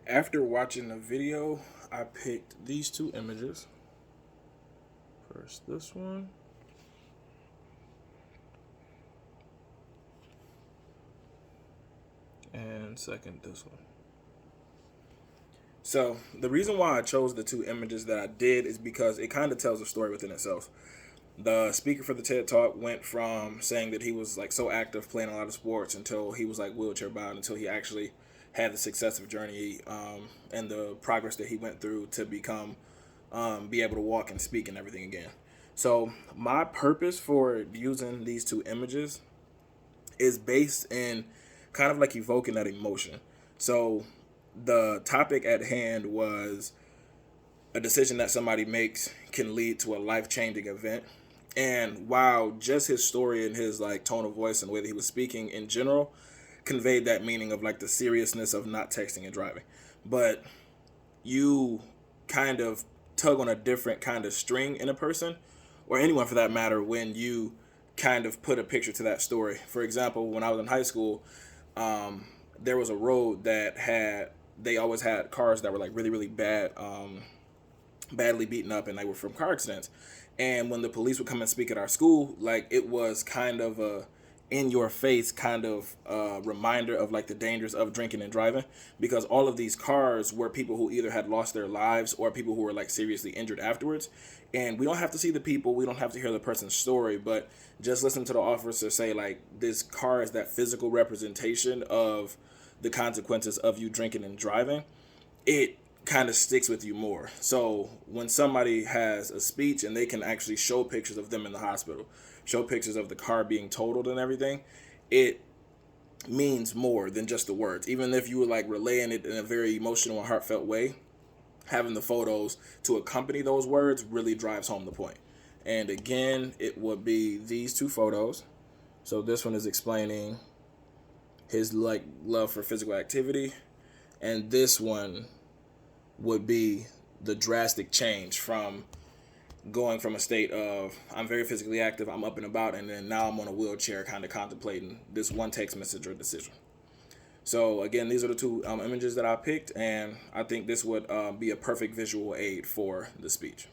After watching the video, I picked these two images. First, this one. And second, this one. So, the reason why I chose the two images that I did is because it kind of tells a story within itself. The speaker for the TED Talk went from saying that he was like so active playing a lot of sports until he was like wheelchair bound, until he actually had the successive journey and the progress that he went through to become be able to walk and speak and everything again. So my purpose for using these two images is based in kind of like evoking that emotion. So the topic at hand was a decision that somebody makes can lead to a life changing event. And while just his story and his like tone of voice and the way that he was speaking in general conveyed that meaning of like the seriousness of not texting and driving, but you kind of tug on a different kind of string in a person or anyone for that matter when you kind of put a picture to that story. For example, when I was in high school, there was a road that had they always had cars that were like really really bad, badly beaten up, and they were from car accidents. And when the police would come and speak at our school, like it was kind of a in your face kind of reminder of like the dangers of drinking and driving, because all of these cars were people who either had lost their lives or people who were like seriously injured afterwards. And we don't have to see the people, we don't have to hear the person's story, but just listen to the officer say like this car is that physical representation of the consequences of you drinking and driving. It kind of sticks with you more. So when somebody has a speech and they can actually show pictures of them in the hospital, show pictures of the car being totaled and everything, it means more than just the words. Even if you were like relaying it in a very emotional and heartfelt way, having the photos to accompany those words really drives home the point. And again, it would be these two photos. So this one is explaining his like love for physical activity, and this one would be the drastic change from going from a state of I'm very physically active, I'm up and about, and then now I'm on a wheelchair kind of contemplating this one text message or decision. So again, these are the two images that I picked, and I think this would be a perfect visual aid for the speech.